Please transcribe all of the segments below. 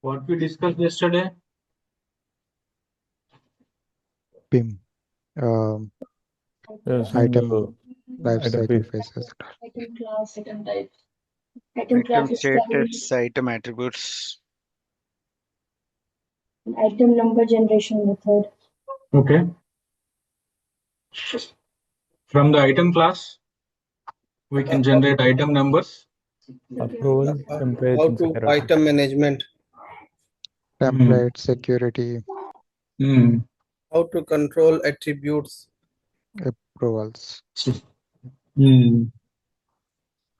What we discussed yesterday? PIM, Yes, item life item cycle piece. phases. Item class, item type. Item Item class is coming. status, item attributes. Item number generation method. Okay. From the item class, we can generate item numbers. Approval, templates, How and to security. item management, Template, security, how to control attributes, approvals.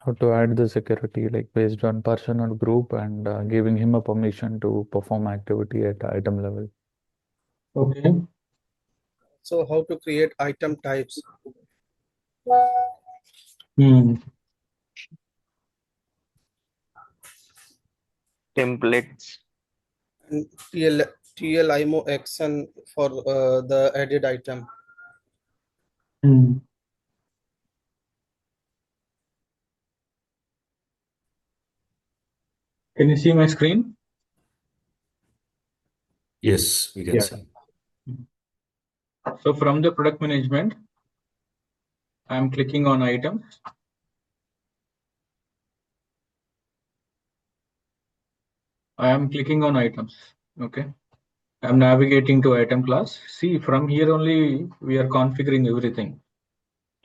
How to add the security, like based on person or group, and giving him a permission to perform activity at item level. Okay. so how to create item types, Templates. and TLIMO action for the added item. Can you see my screen? Yes, we can Yeah. see. So from the product management, I'm clicking on items. I am clicking on items. Okay. I'm navigating to item class. See, from here only we are configuring everything.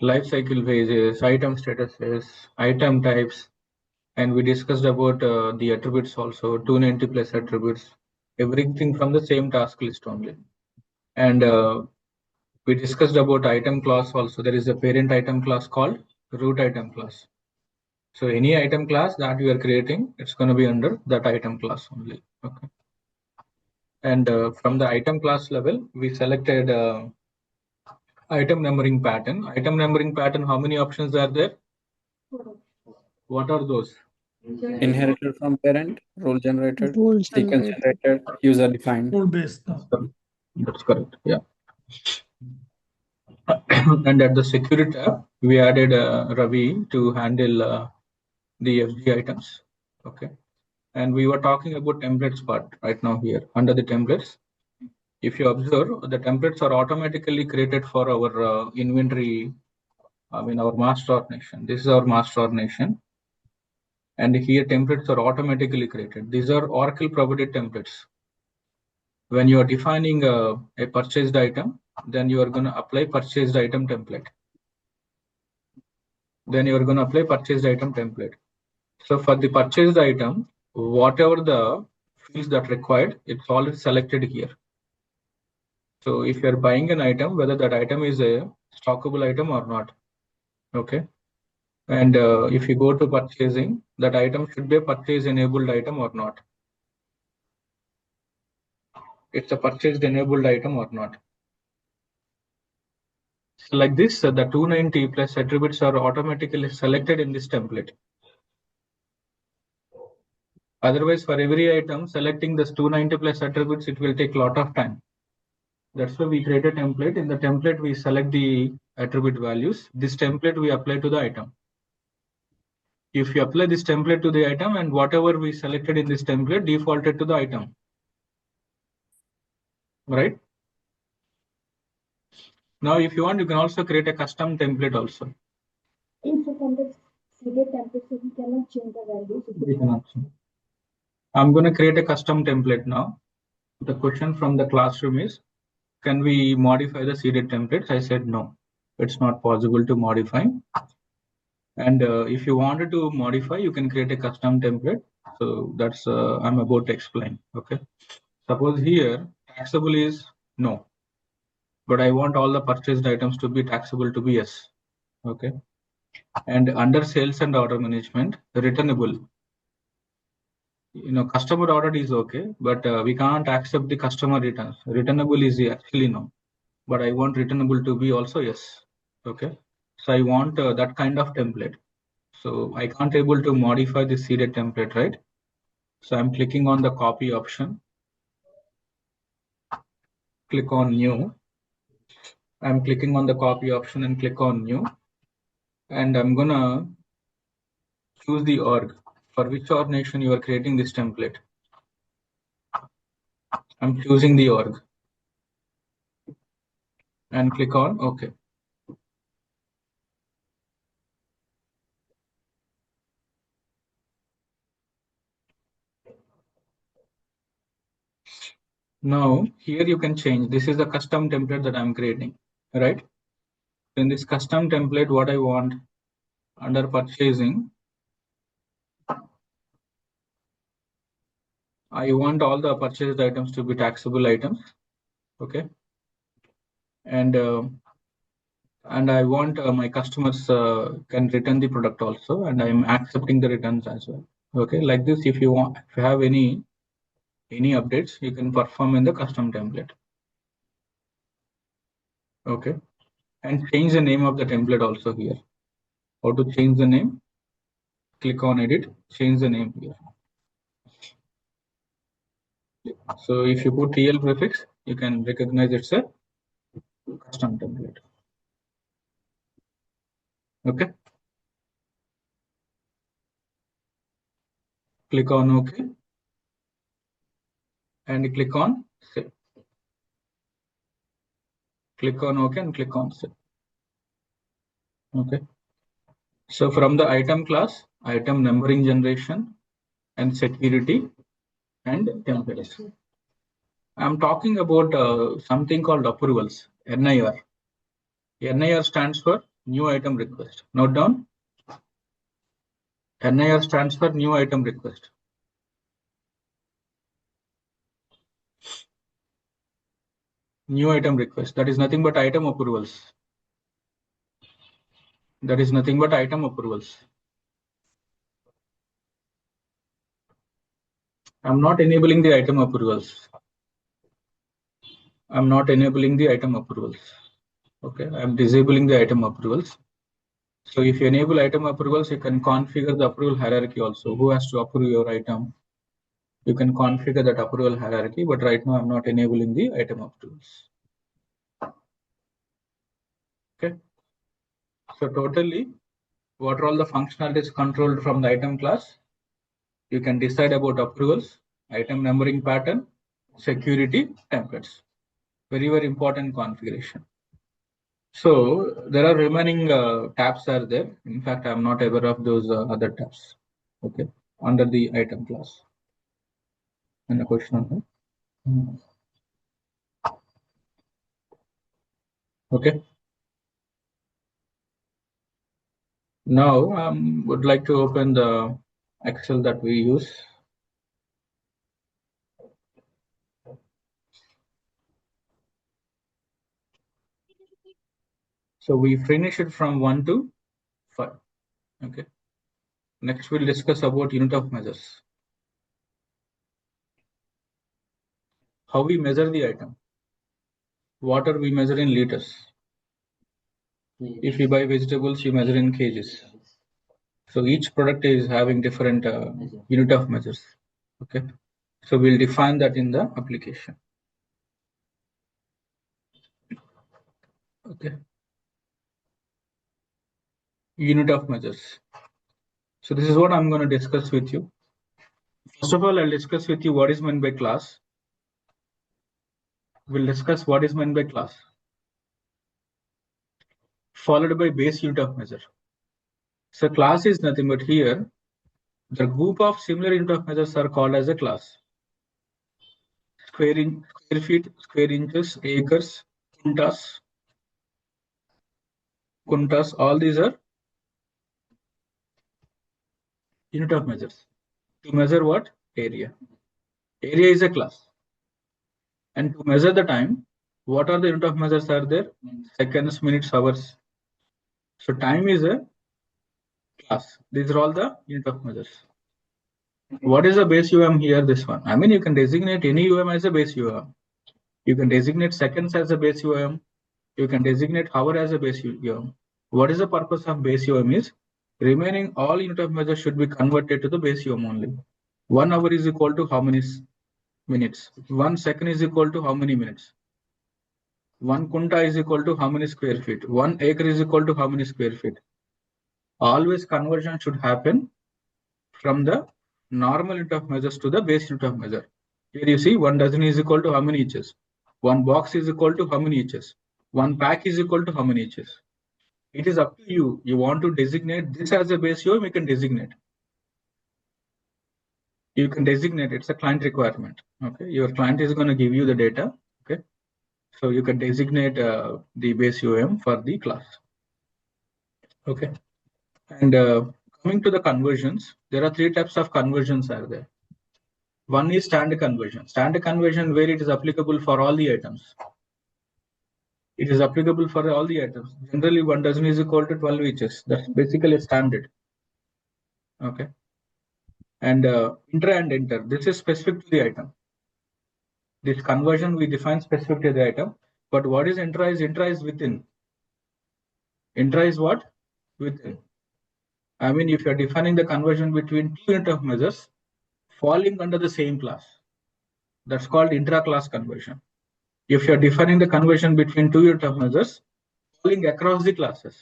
Life cycle phases, item statuses, item types, and we discussed about the attributes also, 290 plus attributes, everything from the same task list only. And we discussed about item class also. There is a parent item class called root item class. So any item class that you are creating, it's going to be under that item class only. Okay. And from the item class level, we selected item numbering pattern. Item numbering pattern, how many options are there? What are those? Inherited from parent, role generated, Role sequence generated. generated, user defined. Role based. That's correct. Yeah. And at the security tab, we added Ravi to handle the FG items. Okay. And we were talking about templates part right now here. Under the templates, if you observe, the templates are automatically created for our inventory, our master ordination. This is our master ordination. And here templates are automatically created. These are Oracle provided templates. When you are defining a purchased item, then you are going to apply purchased item template. Then you are going to apply purchased item template. So for the purchased item, whatever the fields that required, it's already selected here. So if you're buying an item, whether that item is a stockable item or not. Okay. And if you go to purchasing, that item should be a purchase enabled item or not. It's a purchased enabled item or not. So like this, the 290 plus attributes are automatically selected in this template. Otherwise, for every item, selecting this 290 plus attributes, it will take a lot of time. That's why we create a template. In the template, we select the attribute values. This template we apply to the item. If you apply this template to the item and whatever we selected in this template defaulted to the item. Right? Now, if you want, you can also create a custom template also. In the seeded template, so we cannot change the values. We cannot change. I'm going to create a custom template now. The question from the classroom is, can we modify the seeded templates? I said no, it's not possible to modify. And if you wanted to modify, you can create a custom template. So that's I'm about to explain. Okay. Suppose here taxable is no, but I want all the purchased items to be taxable to be yes. Okay. And under sales and order management, returnable. Customer order is okay, but we can't accept the customer returns. Returnable is actually no, but I want returnable to be also yes. Okay. So I want that kind of template. So I can't able to modify the seeded template, right? So I'm clicking on the copy option. Click on new. I'm clicking on the copy option and click on new. And I'm gonna choose the org. For which organization you are creating this template. I'm choosing the org and click on OK. Now here you can change. This is the custom template that I'm creating, right? In this custom template, what I want under purchasing, I want all the purchased items to be taxable items, okay? And I want my customers can return the product also, and I'm accepting the returns as well. Okay, like this. If you have any updates, you can perform in the custom template. Okay, and change the name of the template also here. How to change the name? Click on edit, change the name here. So if you put TL prefix, you can recognize it's a custom template. Okay. Click on OK. And click on save. Click on OK and click on save. Okay. So from the item class, item numbering generation and security and templates. I'm talking about something called approvals, NIR. NIR stands for new item request. Note down. NIR stands for new item request. New item request. That is nothing but item approvals. That is nothing but item approvals. I'm not enabling the item approvals. I'm not enabling the item approvals. Okay, I'm disabling the item approvals. So if you enable item approvals, you can configure the approval hierarchy also. Who has to approve your item? You can configure that approval hierarchy, but right now I'm not enabling the item approvals. Okay. So totally, what are all the functionalities controlled from the item class? You can decide about approvals, item numbering pattern, security, templates. Very, very important configuration. So there are remaining tabs are there. In fact, I'm not aware of those other tabs. Okay, under the item class. And a question on that. Okay. Now I would like to open the Excel that we use. So we finish it from 1 to 5. Okay. Next we'll discuss about unit of measures. How we measure the item. Water we measure in liters. If you buy vegetables, you measure in kgs. So each product is having different unit of measures. Okay. So we'll define that in the application. Okay. Unit of measures. So this is what I'm going to discuss with you. First of all, I'll discuss with you what is meant by class. We'll discuss what is meant by class, followed by base unit of measure. So class is nothing but here, the group of similar unit of measures are called as a class. Square feet, square inches, acres, kuntas, all these are unit of measures. To measure what? Area. Area is a class. And to measure the time, what are the unit of measures are there? Seconds, minutes, hours. So time is a class. These are all the unit of measures. What is the base UOM here? This one. I mean, you can designate any UOM as a base UOM. You can designate seconds as a base UOM. You can designate hour as a base UOM. What is the purpose of base UOM is remaining all unit of measure should be converted to the base UOM only. 1 hour is equal to how many minutes? 1 second is equal to how many minutes? 1 kunta is equal to how many square feet? 1 acre is equal to how many square feet? Always conversion should happen from the normal unit of measures to the base unit of measure. Here you see 1 dozen is equal to how many inches? 1 box is equal to how many inches? 1 pack is equal to how many inches? It is up to you. You want to designate this as a base UOM, you can designate. You can designate, it's a client requirement. Okay, your client is going to give you the data. Okay, so you can designate the base UOM for the class. Okay, and coming to the conversions, there are 3 types of conversions are there. One is standard conversion. Standard conversion where it is applicable for all the items. It is applicable for all the items. Generally, 1 dozen is equal to 12 inches. That's basically a standard. Okay. And intra and enter. This is specific to the item. This conversion we define specific to the item. But what is intra is within. Intra is what? Within. I mean, if you are defining the conversion between 2 unit of measures falling under the same class, that's called intra-class conversion. If you are defining the conversion between 2 unit of measures falling across the classes,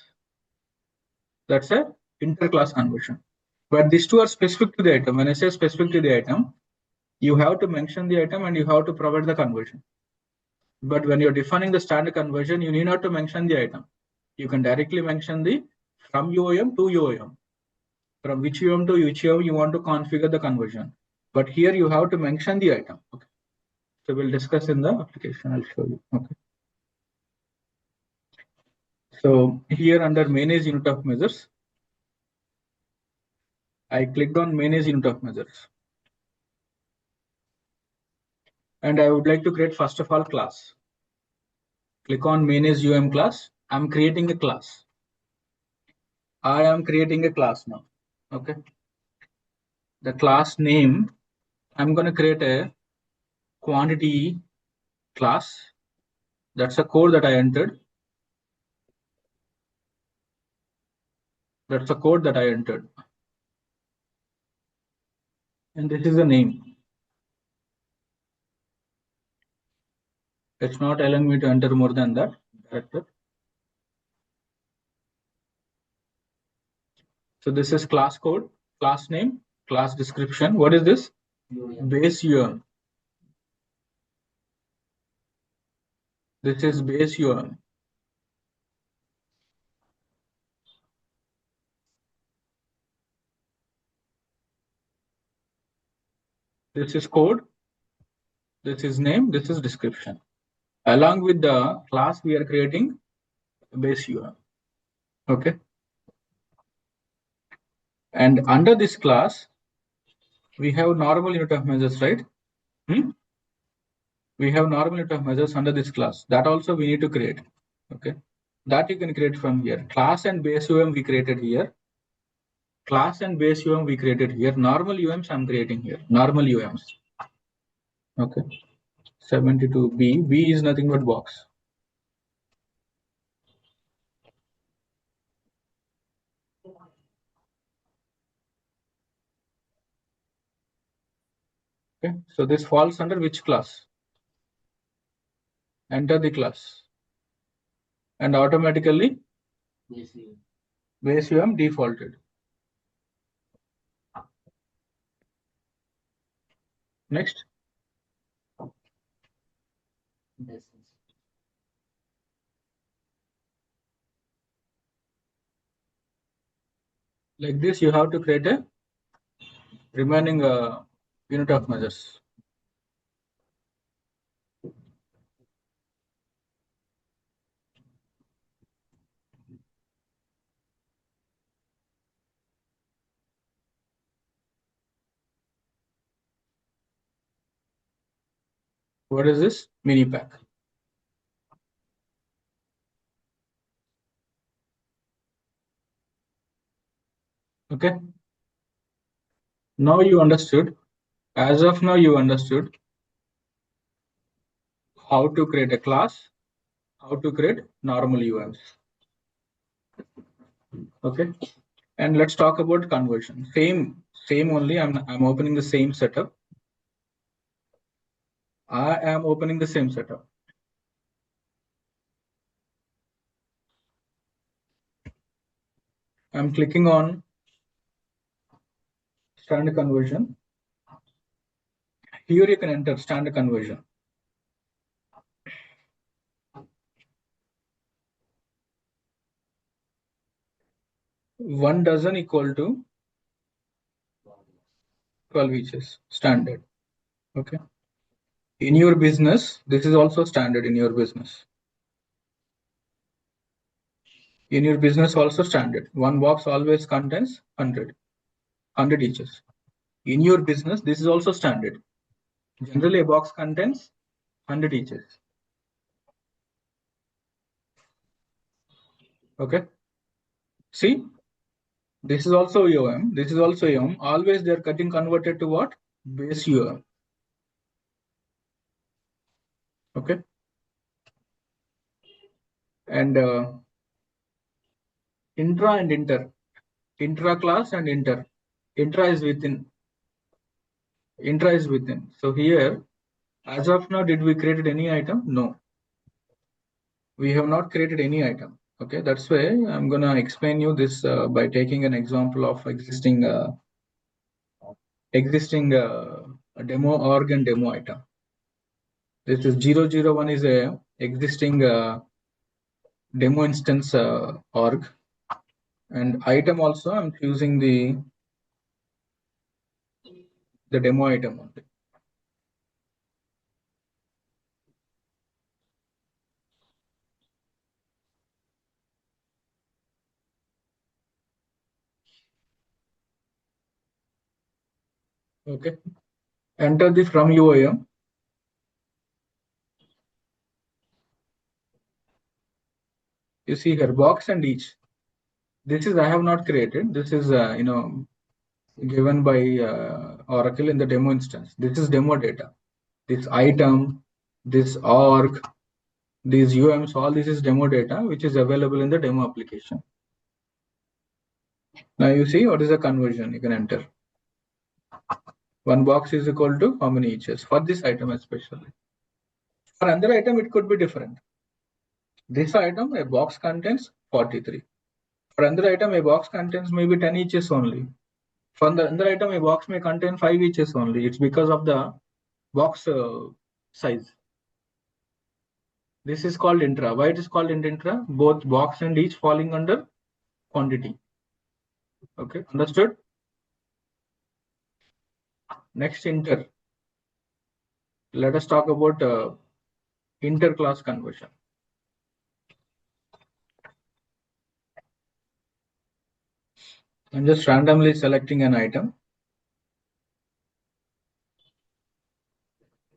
that's a inter-class conversion. But these two are specific to the item. When I say specific to the item, you have to mention the item and you have to provide the conversion. But when you're defining the standard conversion, you need not to mention the item. You can directly mention the from UOM to UOM. From which UOM to which UOM you want to configure the conversion. But here you have to mention the item. Okay. So we'll discuss in the application. I'll show you. Okay. So here under manage unit of measures, I clicked on manage unit of measures. And I would like to create first of all class. Click on manage UOM class. I'm creating a class. I am creating a class now. Okay. The class name, I'm going to create a quantity class. That's a code that I entered. That's a code that I entered. And this is the name. It's not allowing me to enter more than that character. So this is class code, class name, class description. What is this? Base UOM. This is base UOM. This is code. This is name. This is description. Along with the class, we are creating base UOM. Okay. And under this class, we have normal unit of measures, right? We have normal unit of measures under this class. That also we need to create. Okay. That you can create from here. Class and base UOM we created here. Class and base UOM we created here. Normal UOMs I'm creating here. Normal UOMs. Okay. 72B. B is nothing but box. Okay. So this falls under which class? Enter the class. And automatically base UOM defaulted. Next. Like this, you have to create a remaining unit of measures. What is this? Mini pack. Okay. Now you understood. As of now, you understood how to create a class, how to create normal UOMs. Okay. And let's talk about conversion. Same only. I'm opening the same setup. I am opening the same setup. I'm clicking on standard conversion. Here you can enter standard conversion. One dozen equal to 12 eaches, standard. Okay. In your business, this is also standard in your business. In your business also standard. One box always contains 100 eaches. In your business, this is also standard. Generally, a box contains 100 eaches. Okay. See, this is also UOM. This is also UOM. Always they are getting converted to what? Base UOM. Okay. And intra and inter. Intra class and inter. Intra is within. Intra is within. So here, as of now, did we create any item? No. We have not created any item. Okay, that's why I'm gonna explain you this by taking an example of existing demo org and demo item. This is 001 is a existing demo instance org, and item also I'm choosing the demo item only. Okay, enter the from UOM. You see here box and each. This is I have not created. This is given by Oracle in the demo instance. This is demo data. This item, this org, these UOMs, all this is demo data which is available in the demo application. Now you see what is the conversion you can enter. One box is equal to how many eaches for this item especially. For another item it could be different. This item a box contains 43. For another item a box contains maybe 10 eaches only. For the another item a box may contain 5 eaches only. It's because of the box size. This is called intra. Why it is called intra? Both box and each falling under quantity. Okay, understood? Next, inter. Let us talk about inter-class conversion. I'm just randomly selecting an item.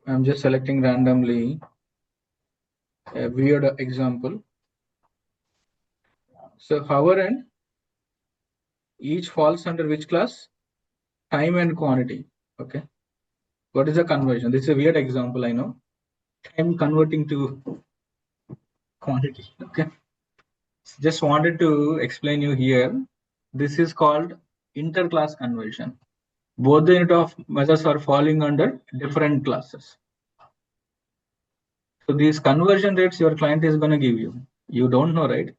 I'm just selecting randomly a weird example. So hover and each falls under which class? Time and quantity. Okay. What is the conversion? This is a weird example, I know. Time converting to quantity. Okay. Just wanted to explain you here. This is called inter-class conversion. Both the unit of measures are falling under different classes. So these conversion rates your client is going to give you. You don't know, right?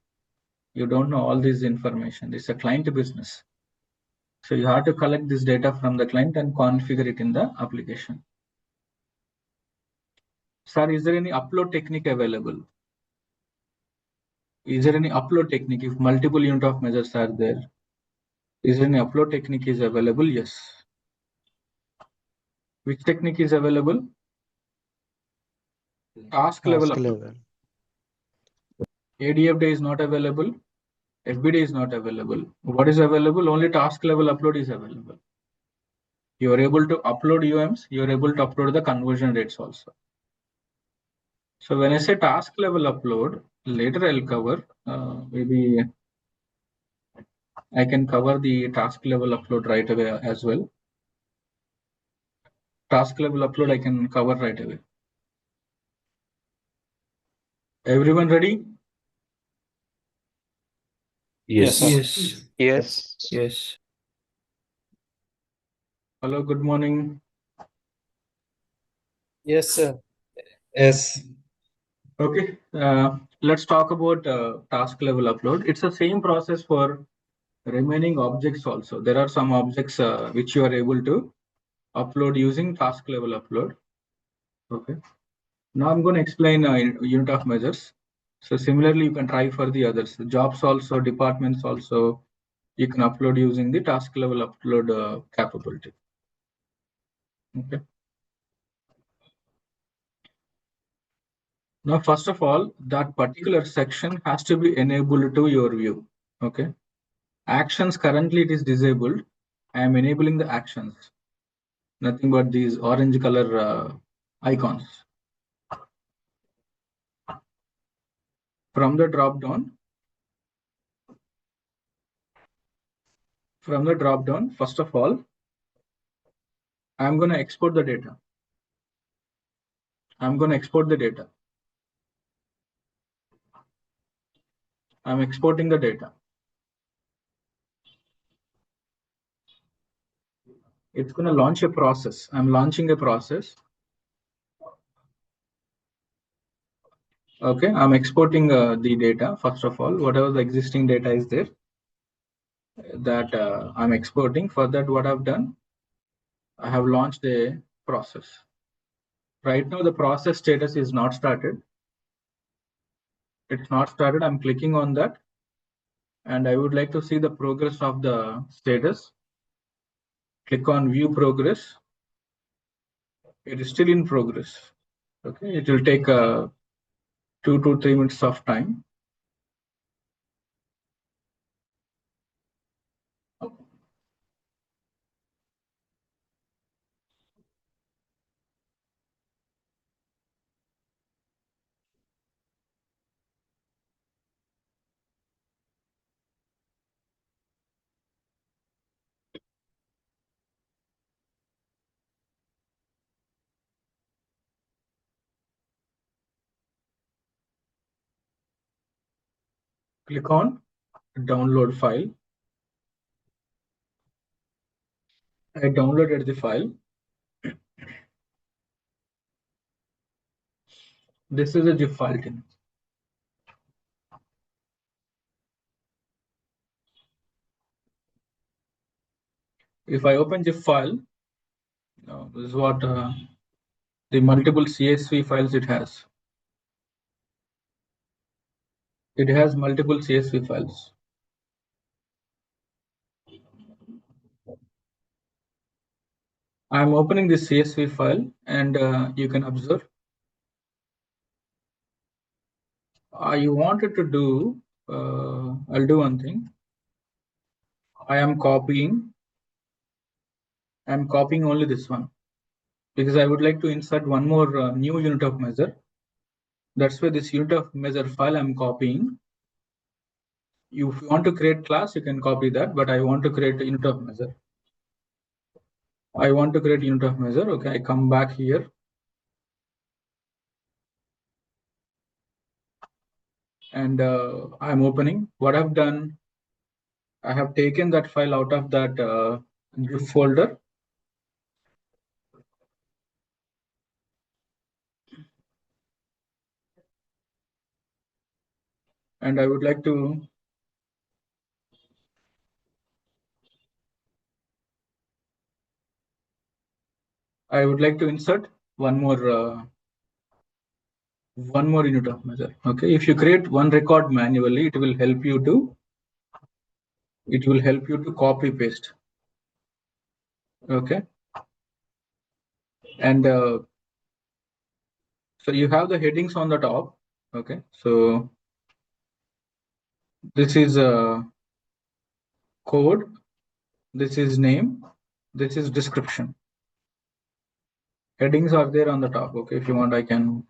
You don't know all this information. It's a client business. So you have to collect this data from the client and configure it in the application. Sir, is there any upload technique available? Is there any upload technique if multiple unit of measures are there? Is there any upload technique is available? Yes. Which technique is available? Task level upload. ADF day is not available. FBDI is not available. What is available? Only task level upload is available. You are able to upload UOMs. You are able to upload the conversion rates also. So when I say task level upload, later I'll cover. Maybe I can cover the task level upload right away as well. Task level upload I can cover right away. Everyone ready? Yes. Yes. Yes. Yes. Hello, good morning. Yes, sir. Yes. Okay, let's talk about task level upload. It's the same process for remaining objects also. There are some objects which you are able to upload using task level upload. Okay. Now I'm going to explain unit of measures. So similarly, you can try for the others. Jobs also, departments also, you can upload using the task level upload capability. Okay. Now, first of all, that particular section has to be enabled to your view. Okay. Actions, currently it is disabled. I am enabling the actions. Nothing but these orange color icons. From the drop down, first of all, I'm going to export the data. I'm exporting the data. It's going to launch a process. I'm launching a process. Okay, I'm exporting the data. First of all, whatever the existing data is there, that I'm exporting. For that, what I've done, I have launched a process. Right now, the process status is not started. It's not started. I'm clicking on that, and I would like to see the progress of the status. Click on View Progress. It is still in progress. Okay, it will take 2 to 3 minutes of time. Click on Download File. I downloaded the file. This is a zip file thing. If I open zip file, this is what the multiple CSV files it has. It has multiple CSV files. I'm opening this CSV file, and you can observe. I wanted to do, I'll do one thing. I'm copying only this one, because I would like to insert one more new unit of measure. That's why this unit of measure file I'm copying. If you want to create class, you can copy that, but I want to create a unit of measure. Okay, I come back here. And I'm opening. What I've done, I have taken that file out of that zip folder. And I would like to insert one more unit of measure. Okay, if you create one record manually, it will help you to copy paste. Okay, and so you have the headings on the top. Okay, so this is code, this is name, this is description. Headings are there on the top. Okay, if you want, I can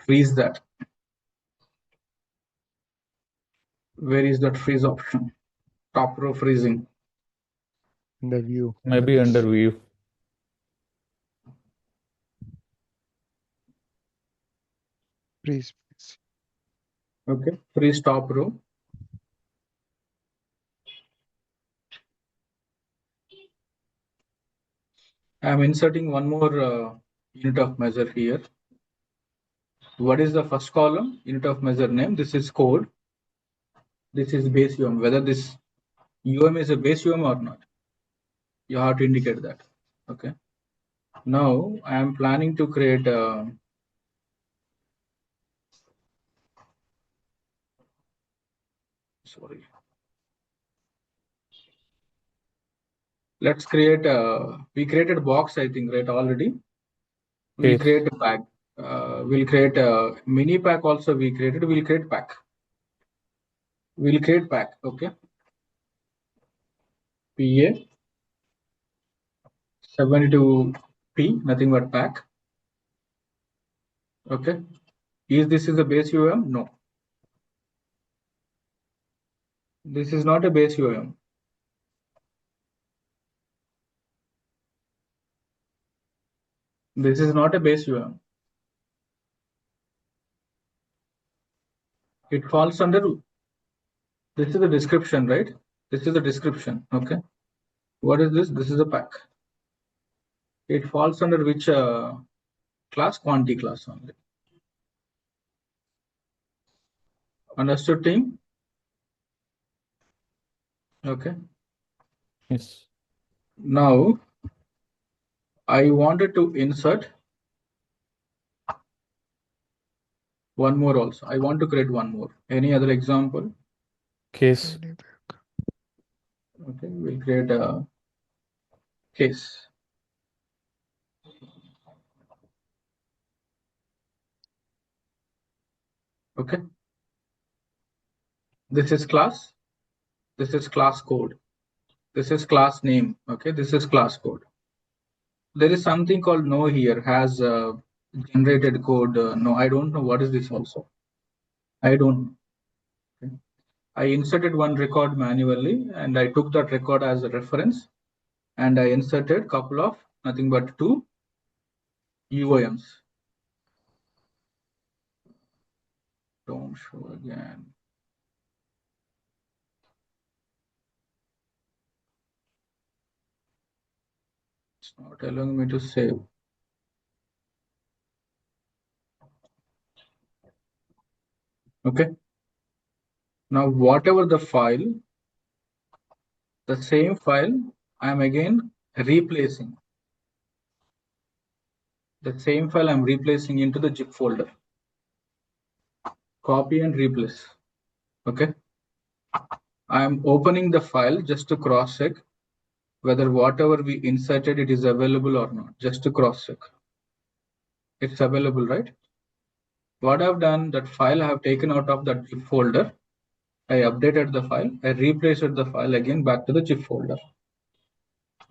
freeze that. Where is that freeze option? Top row freezing. In the view. Maybe under view. Freeze. Okay, freeze top row. I'm inserting one more unit of measure here. What is the first column? Unit of measure name. This is code. This is base UOM. Whether this UOM is a base UOM or not, you have to indicate that. Okay. Now I am planning to create a sorry. Let's create a, we created box, I think, right, already. We'll Yes. create a pack. We'll create a mini pack also we created. We'll create pack. We'll create pack, okay. PA 72P, nothing but pack. Okay. Is this is a base UOM? No. This is not a base UOM. This is not a base UOM. It falls under, this is the description, right? This is the description, okay. What is this? This is a pack. It falls under which class? Quantity class only. Understood, team? Okay. Yes. Now I wanted to insert one more also. I want to create one more. Any other example? Case. Okay, we'll create a case. Okay. This is class. This is class code. This is class name. Okay. This is class code. There is something called no here has generated code. No, I don't know what is this also. I don't know. Okay. I inserted one record manually and I took that record as a reference and I inserted couple of nothing but 2 UOMs. Don't show again. It's not allowing me to save. Okay. Now, whatever the file, the same file, I am again replacing. The same file I'm replacing into the zip folder. Copy and replace. Okay. I'm opening the file just to cross check whether whatever we inserted it is available or not. Just to cross check. It's available, right? What I've done, that file I have taken out of that zip folder. I updated the file. I replaced the file again back to the zip folder.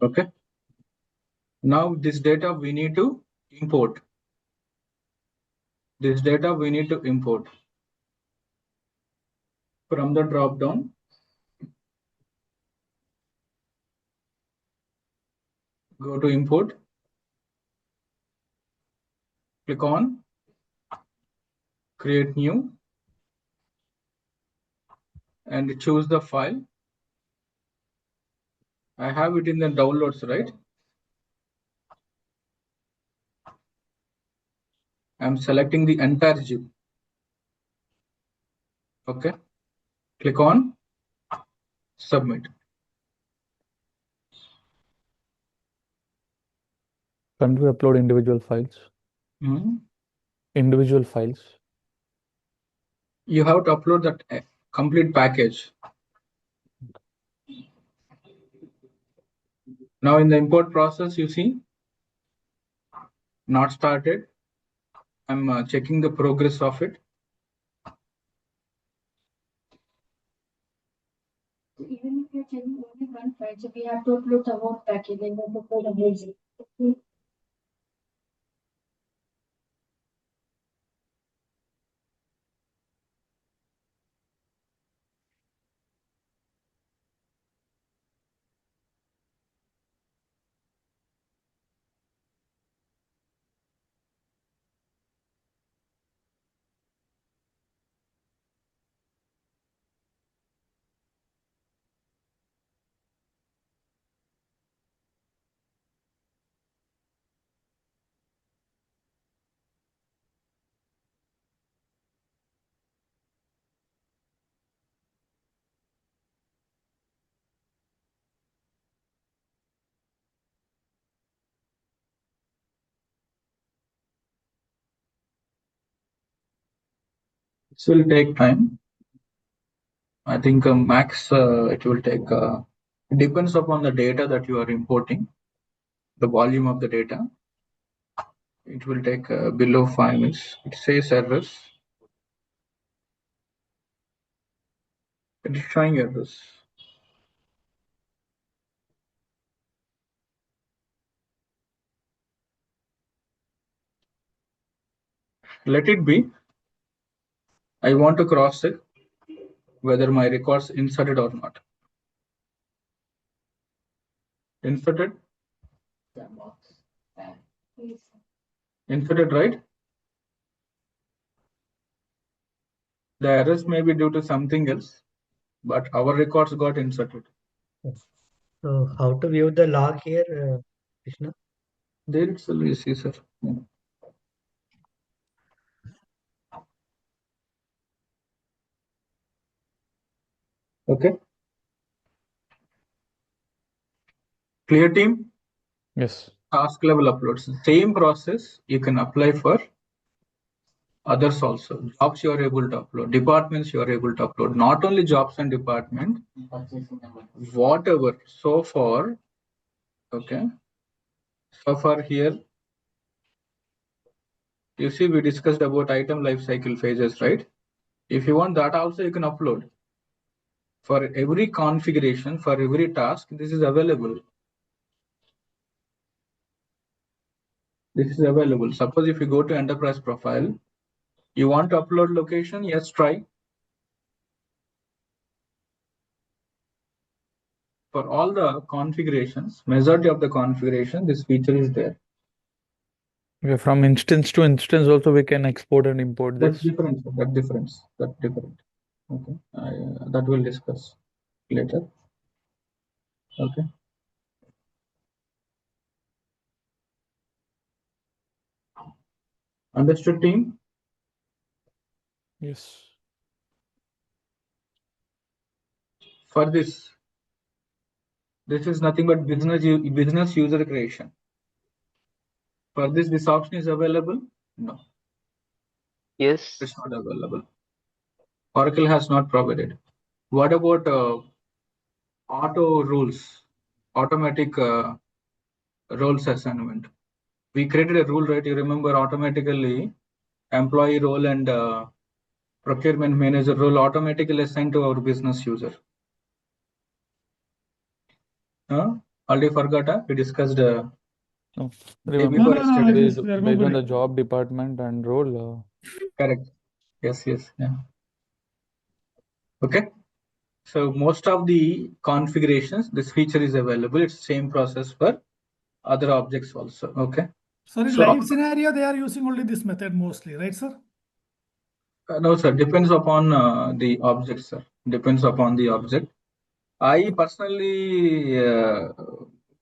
Okay. Now this data we need to import. This data we need to import. From the drop down, go to import, click on create new and choose the file. I have it in the downloads, right? I'm selecting the entire zip. Okay. Click on submit. Can we upload individual files? Individual files. You have to upload that complete package. Now in the import process, you see, not started. I'm checking the progress of it. Even if you're checking only one file, so we have to upload the whole package and we have to upload the whole zip. Okay. This will take time. I think max it will take. It depends upon the data that you are importing, the volume of the data. It will take below 5 minutes. It says errors. It is showing errors. Let it be. I want to cross check whether my records inserted or not. Inserted? Inserted, right? The errors may be due to something else, but our records got inserted. So how to view the log here, Krishna? There itself you see, sir. Yeah. Okay. Clear, team? Yes. Task level uploads. Same process you can apply for others also. Jobs you are able to upload, departments you are able to upload. Not only jobs and department, whatever. So far, okay. So far here, you see we discussed about item life cycle phases, right? If you want that also, you can upload. For every configuration, for every task, this is available. This is available. Suppose if you go to enterprise profile, you want to upload location, yes, try. For all the configurations, majority of the configuration, this feature is there. Yeah, from instance to instance also we can export and import That's this. different. That's different. That's different. Okay. That we'll discuss later. Okay. Understood, team? Yes. For this is nothing but business user creation. For this option is available? No. Yes. It's not available. Oracle has not provided. What about auto rules, automatic roles assignment? We created a rule, right? You remember automatically employee role and procurement manager role automatically assigned to our business user. Already forgot? We discussed No, day remember. before No, yesterday. Based on the job department and role. Correct. Yes, yeah. Okay. So most of the configurations, this feature is available. It's same process for other objects also. Okay. So in live scenario, they are using only this method mostly, right, sir? No, sir. Depends upon the object, sir. Depends upon the object. I personally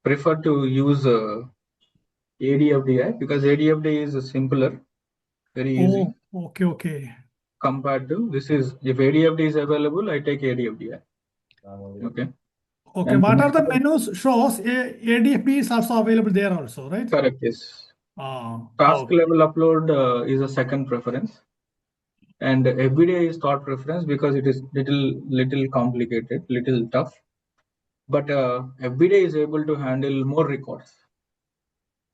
prefer to use ADFDI because ADFDI is simpler, very easy. Oh, okay. Compared to this is, if ADFDI is available, I take ADFDI. Okay. Okay. And What are the menus shows? ADFP is also available there also, right? Correct. Yes. Task Okay. level upload is a second preference, and FBDI is third preference because it is little complicated, little tough. But FBDI is able to handle more records.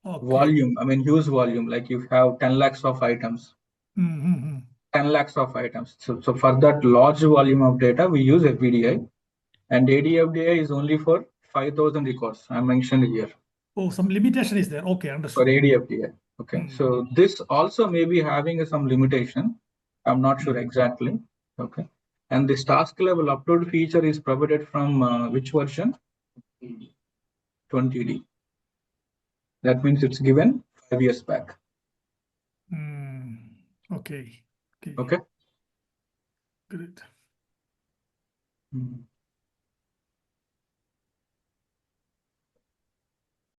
Okay. Volume, I mean huge volume, like you have 10 lakhs of items. 10 lakhs of items. So for that large volume of data, we use FBDI, and ADFDI is only for 5,000 records. I mentioned here. Oh, some limitation is there. Okay, understood. For ADFDI. Okay. So this also may be having some limitation. I'm not sure exactly. Okay. And this task level upload feature is provided from which version? 20D. That means it's given 5 years back. Okay. Okay. Great.